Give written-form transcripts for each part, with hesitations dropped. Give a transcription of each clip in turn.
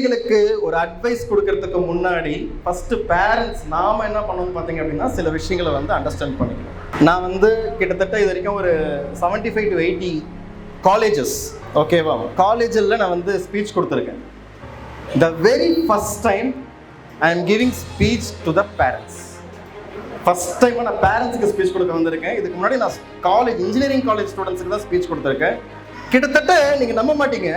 பிள்ளைகளுக்கு ஒரு அட்வைஸ் கொடுக்கறதுக்கு முன்னாடி ஃபர்ஸ்ட் பேரண்ட்ஸ் நாம என்ன பண்ணணும்னு பார்த்தீங்க அப்படின்னா சில விஷயங்களை வந்து அண்டர்ஸ்டாண்ட் பண்ணிக்கணும். நான் வந்து கிட்டத்தட்ட இது வரைக்கும் ஒரு 75 to 80 காலேஜஸ் ஓகேவா காலேஜில் நான் வந்து ஸ்பீச் கொடுத்துருக்கேன். The very first time I am giving speech to the parents. First time நான் பேரண்ட்ஸுக்கு ஸ்பீச் கொடுக்க வந்திருக்கேன். இதுக்கு முன்னாடி நான் காலேஜ் இன்ஜினியரிங் காலேஜ் ஸ்டூடெண்ட்ஸுக்கு தான் ஸ்பீச் கொடுத்துருக்கேன். கிட்டத்தட்ட நீங்கள் நம்ப மாட்டீங்க,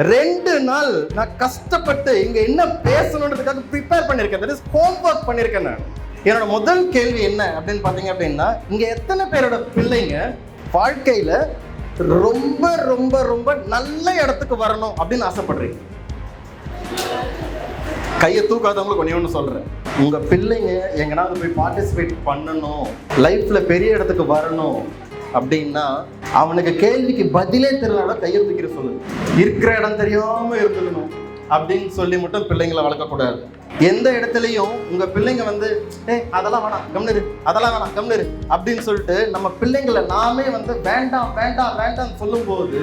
2 நாள் நான் கஷ்டப்பட்டு இங்க என்ன பேசணுன்றதுக்காக ப்ரிப்பேர் பண்ணியிருக்கேன். தட் இஸ் ஹோம்வொர்க் பண்ணியிருக்கேன். நான் என்னோட முதல் கேள்வி என்ன அப்படின்னு பார்த்தீங்க அப்படின்னா, இங்க எத்தனை பேரோட பிள்ளைங்க வாழ்க்கையில ரொம்ப ரொம்ப ரொம்ப நல்ல இடத்துக்கு வரணும் அப்படின்னு ஆசைப்படுறீங்க? கையை தூக்காதவங்களுக்கு ஒன்று சொல்றேன். உங்க பிள்ளைங்க எங்கனாவது போய் பார்ட்டிசிபேட் பண்ணணும், லைஃப்ல பெரிய இடத்துக்கு வரணும் அப்படின்னா அவனுக்கு கேள்விக்கு பதிலே தெரியல கையை தூக்கிற சொல்லுங்க. இருக்கிற இடம் தெரியாம இருந்துக்கணும் அப்படின்னு சொல்லி மட்டும் பிள்ளைங்களை வளர்க்கக்கூடாது. எந்த இடத்துலையும் உங்க பிள்ளைங்க வந்து அதெல்லாம் வேணாம் கம்னரு, அதெல்லாம் வேணாம் கம்னரு அப்படின்னு சொல்லிட்டு நம்ம பிள்ளைங்களை நாமே வந்து வேண்டாம் வேண்டாம் வேண்டாம்னு சொல்லும் போது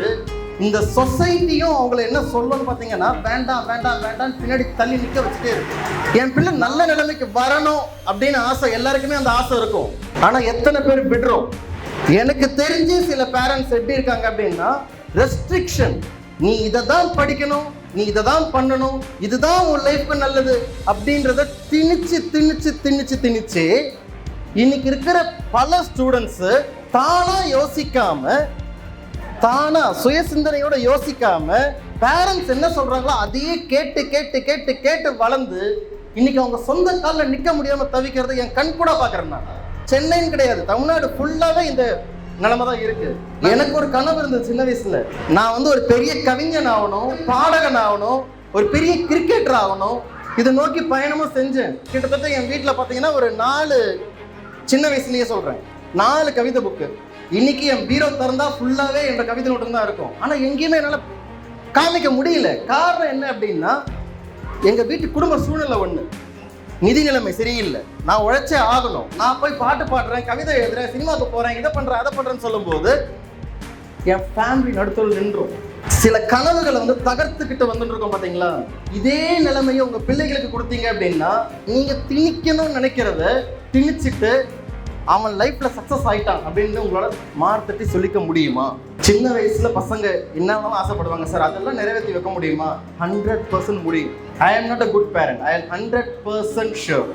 இந்த சொசைட்டியும் அவங்களை என்ன சொல்லணும்னு பார்த்தீங்கன்னா வேண்டாம் வேண்டாம் வேண்டாம் பின்னாடி தள்ளி நிற்க வச்சுட்டே இருக்கு. என் பிள்ளை நல்ல நிலைமைக்கு வரணும் அப்படின்னு ஆசை, எல்லாருக்குமே அந்த ஆசை இருக்கும். ஆனா எத்தனை பேர் விடுறோம்? எனக்கு தெரிஞ்சு சில பேரண்ட்ஸ் எப்படி இருக்காங்க அப்படின்னா, ரெஸ்ட்ரிக்ஷன், நீ இதை தான் படிக்கணும், நீ இதை தான் பண்ணணும், இதுதான் உன் லைஃப்க்கு நல்லது அப்படின்றத திணிச்சு திணிச்சு திணிச்சு திணிச்சு இன்னைக்கு இருக்கிற பல ஸ்டூடெண்ட்ஸ் தானா யோசிக்காம, தானா சுய சிந்தனையோட யோசிக்காம பேரண்ட்ஸ் என்ன சொல்றாங்களோ அதையே கேட்டு கேட்டு கேட்டு கேட்டு வளர்ந்து இன்னைக்கு அவங்க சொந்த காலில் நிற்க முடியாம தவிக்கிறது என் கண் கூட பார்க்குறேன். நான் சென்னைன்னு கிடையாது, தமிழ்நாடு ஃபுல்லாவே இந்த நிலைமை தான் இருக்கு. எனக்கு ஒரு கனவு இருந்தது சின்ன வயசுல, நான் வந்து ஒரு பெரிய கவிஞன் ஆகணும், பாடகன் ஆகணும், ஒரு பெரிய கிரிக்கெட்டர் ஆகணும். இதை நோக்கி பயணமும் செஞ்சேன். கிட்டத்தட்ட என் வீட்டில் பார்த்தீங்கன்னா ஒரு 4 சின்ன வயசுலயே சொல்றேன் 4 கவிதை புக்கு. இன்னைக்கு என் பீரோ திறந்தா ஃபுல்லாவே என்ற கவிதை நோட்டு தான் இருக்கும். ஆனா எங்கேயுமே என்னால் காமிக்க முடியல. காரணம் என்ன அப்படின்னா, எங்க வீட்டு குடும்ப சூழ்நிலை ஒண்ணு, நிதி நிலைமை சரியில்லை. நான் உழைச்சே ஆகணும். நான் போய் பாட்டு பாடுறேன், கவிதை எழுதுறேன், சினிமாவுக்கு போறேன், இதை பண்றேன் அதை பண்றேன்னு சொல்லும் போது என் ஃபேமிலி நடுத்தல் நின்றோம். சில கனவுகளை வந்து தகர்த்துக்கிட்டு வந்துட்டு இருக்கோம் பாத்தீங்களா? இதே நிலைமையை உங்க பிள்ளைகளுக்கு கொடுத்தீங்க அப்படின்னா, நீங்க திணிக்கணும்னு நினைக்கிறத திணிச்சிட்டு அவன் லைஃப்ல சக்சஸ் ஆயிட்டான் அப்படின்னு உங்களால மார்த்தட்டி சொல்லிக்க முடியுமா? சின்ன வயசுல பசங்க என்னெல்லாம் ஆசைப்படுவாங்க சார், அதெல்லாம் நிறைவேற்றி வைக்க முடியுமா? 100% முடியும். I am not a good parent, I am 100% sure.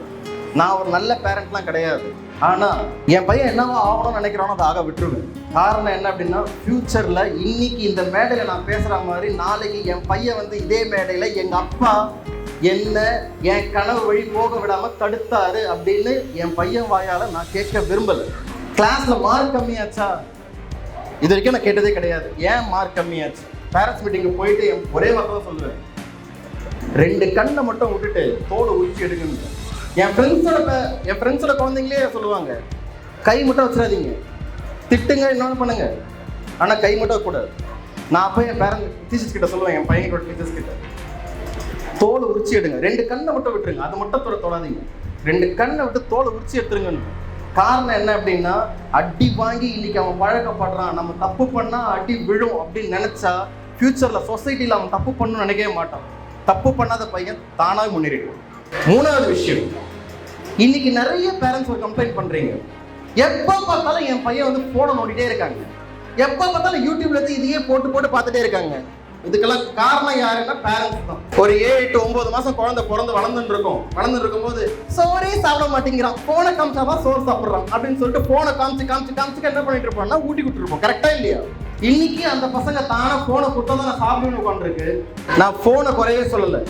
நான் ஒரு நல்ல பேரண்ட்லாம் கிடையாது. ஆனா என் பையன் என்னவோ ஆகணும்னு நினைக்கிறானோ அதை ஆக விட்டுருவேன். காரணம் என்ன அப்படின்னா, ஃபியூச்சர்ல இன்னைக்கு இந்த மேடையில நான் பேசுற மாதிரி நாளைக்கு என் பையன் வந்து இதே மேடையில எங்க அப்பா என்ன என் கனவு வழி போக விடாம தடுத்தாரு அப்படின்னு என் பையன் வாயால நான் கேட்க விரும்பல. கிளாஸ்ல மார்க் கம்மியாச்சா இது வரைக்கும் நான் கேட்டதே கிடையாது. ஏன் மார்க் கம்மியாச்சு? பேரண்ட்ஸ் மீட்டிங்கு போயிட்டு ஒரே வார்த்தை தான் சொல்லுவேன், 2 கண்ணை மட்டும் விட்டுட்டு தோலை உரிச்சு எடுக்கணும். என் ஃப்ரெண்ட்ஸோட குழந்தைங்களே சொல்லுவாங்க, கை மட்டும் வச்சிடாதீங்க, திட்டுங்க இன்னொன்று பண்ணுங்க, ஆனா கை மட்டும் கூடாது. நான் போய் என் பேரண்ட் டீச்சர்ஸ் கிட்ட சொல்லுவேன், என் பையனோட டீச்சர்ஸ் கிட்ட தோலை உரிச்சி எடுங்க, 2 கண்ணை மட்டும் விட்டுருங்க, அதை மட்டும் தொடாதீங்க, 2 கண்ணை விட்டு தோலை உரிச்சி எடுத்துருங்கன்னு. காரணம் என்ன அப்படின்னா, அடி வாங்கி இன்னைக்கு அவன் பழக்கப்படுறான், நம்ம தப்பு பண்ணா அடி விழும் அப்படின்னு நினைச்சா ஃபியூச்சர்ல சொசைட்டில அவன் தப்பு பண்ணணும்னு நினைக்கவே மாட்டான். தப்பு பண்ணாத பையன் தானாக முன்னேறிடுவான். 3வது விஷயம், இன்னைக்கு நிறைய பேரண்ட்ஸ் ஒரு கம்ப்ளைண்ட் பண்றீங்க, எப்ப பார்த்தாலும் என் பையன் வந்து போனை நோண்டிட்டே இருக்காங்க, எப்ப பார்த்தாலும் யூடியூப்ல இருந்து இதையே போட்டு போட்டு பார்த்துட்டே இருக்காங்க. இதுக்கெல்லாம் காரணம் யாருன்னா பேரண்ட்ஸ் தான். ஒரு 7 to 9 மாசம் குழந்தை பிறந்து வளர்ந்துட்டு இருக்கும் போது சோறே சாப்பிட மாட்டேங்கிறான், போனை காமிச்சாதான் சோறு சாப்பிடுறான் அப்படின்னு சொல்லிட்டு போனை காமிச்சு காமிச்சு காமிச்சு என்ன பண்ணிட்டு இருப்பான்னா ஊட்டி கொடுத்துருப்போம். கரெக்டா இல்லையா? இன்னைக்கு அந்த பசங்க தானே போனை கொடுத்தா தான் நான் சாப்பிடுன்னு உட்காந்துருக்கு. நான் போனை குறையவே சொல்லலை,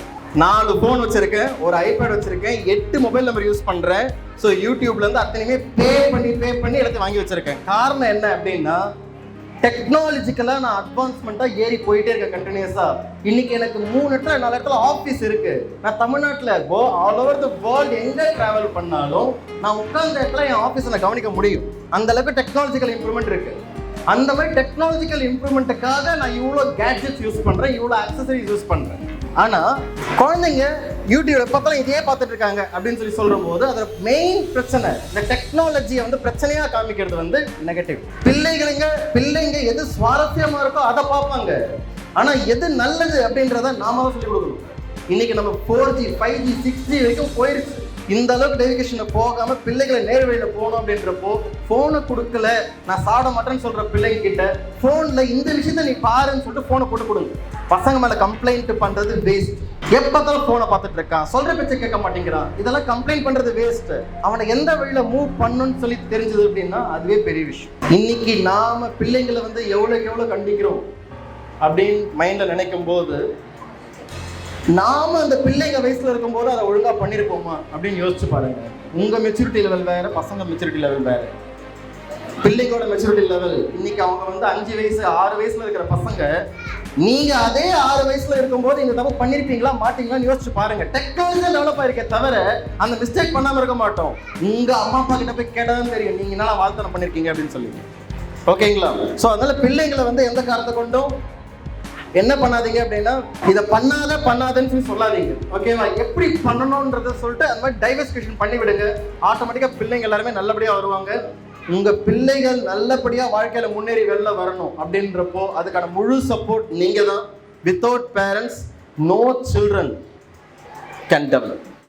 4 போன் வச்சிருக்கேன், ஒரு ஐபேட் வச்சிருக்கேன், 8 மொபைல் நம்பர் யூஸ் பண்றேன். ஸோ யூடியூப்ல இருந்து அத்தனையுமே பே பண்ணி எல்லாத்தையும் வாங்கி வச்சிருக்கேன். காரணம் என்ன அப்படின்னா, டெக்னாலஜிக்கலா நான் அட்வான்ஸ்மெண்டா ஏறி போயிட்டே இருக்கேன் கண்டினியூஸா. இன்னைக்கு எனக்கு 3 இடத்துல 4 இடத்துல ஆஃபீஸ் இருக்கு. நான் தமிழ்நாட்டில் ஆல் ஓவர் த வேர்ல்டு எங்க டிராவல் பண்ணாலும் நான் உட்கார்ந்த இடத்துல என் ஆஃபீஸை நான் கவனிக்க முடியும். அந்த அளவுக்கு டெக்னாலஜிக்கல் இம்ப்ரூவ்மெண்ட் இருக்கு. அந்த மாதிரி டெக்னாலஜிக்கல் இம்ப்ரூவ்மெண்ட்டுக்காக நான் இவ்வளோ கேட்ஜெட்ஸ் யூஸ் பண்றேன், இவ்வளோ அக்சசரிஸ் யூஸ் பண்றேன். ஆனா குழந்தைங்க யூடியூப்ல பார்த்தாலும் இதே பார்த்துட்டு இருக்காங்க அப்படின்னு சொல்ற போது அதோட மெயின் பிரச்சனை இந்த டெக்னாலஜியை வந்து பிரச்சனையா காமிக்கிறது வந்து நெகட்டிவ். பிள்ளைங்க எது சுவாரஸ்யமா இருக்கோ அதை பார்ப்பாங்க, ஆனா எது நல்லது அப்படின்றத நாம தான் சொல்லிக் கொடுக்கணும். இன்னைக்கு நம்ம 4G 5G 6G வரைக்கும் போயிருச்சு. இந்த அளவுக்கு டெடிகேஷனை போகாம பிள்ளைகளை நேர்வழியில போகணும் அப்படின்றப்போ போனை கொடுக்கல, நான் சாப்பிட மாட்டேன்னு சொல்ற பிள்ளைங்க கிட்ட போன்ல இந்த விஷயத்த நீ பாருன்னு சொல்லிட்டு போனை போட்டு கொடுங்க. பசங்க மேல கம்ப்ளைண்ட் பண்றது வேஸ்ட். எப்பதான் போனை பார்த்துட்டு இருக்கான், சொல்ற பேச்சை கேட்க மாட்டேங்கிறான், இதெல்லாம் கம்ப்ளைண்ட் பண்றது வேஸ்ட். அவனை எந்த வழியில மூவ் பண்ணணும்னு சொல்லி தெரிஞ்சது அப்படின்னா அதுவே பெரிய விஷயம். இன்னைக்கு நாம பிள்ளைங்களை வந்து எவ்வளவு கண்டிக்கிறோம் அப்படின்னு மைண்ட்ல நினைக்கும் போது, நாம அந்த பிள்ளைங்க வயசுல இருக்கும்போது அதை ஒழுங்கா பண்ணிருப்போமா அப்படின்னு யோசிச்சு பாருங்க. உங்க மெச்சூரிட்டி லெவல் வேற, பசங்க மெச்சூரிட்டி லெவல் வேற. பிள்ளைங்களோட மெச்சூரிட்டி லெவல் இன்னைக்கு அவங்க வந்து 5 வயசு 6 வயசுல இருக்கிற பசங்க, நீங்க அதே 6 வயசுல இருக்கும்போது இந்த தப்பு பண்ணிருப்பீங்களா மாட்டீங்களான்னு யோசிச்சு பாருங்க. டெக்னாலஜி டெவலப் ஆயிருக்கே தவிர அந்த மிஸ்டேக் பண்ணாம இருக்க மாட்டோம். உங்க அம்மா அப்பா கிட்ட போய் கேட்டதான் தெரியும் நீங்க என்ன வாழ்த்தனம் பண்ணிருக்கீங்க அப்படின்னு சொல்லி. ஓகேங்களா? ஸோ அதனால பிள்ளைங்களை வந்து எந்த காரணத்தை கொண்டும் என்ன பண்ணாதீங்க அப்படின்னா, இதை பண்ணாதன்னு சொல்லி சொல்லாதீங்க. ஓகேவா? எப்படி பண்ணணும்ன்றத சொல்லிட்டு அந்த மாதிரி டைவர்சிஃபிகேஷன் பண்ணி விடுங்க. ஆட்டோமேட்டிக்கா பிள்ளைங்க எல்லாருமே நல்லபடியா வருவாங்க. உங்க பிள்ளைகள் நல்லபடியா வாழ்க்கையில முன்னேறி வெளில வரணும் அப்படின்றப்போ அதுக்கான முழு சப்போர்ட் நீங்க தான். Without parents no children can develop.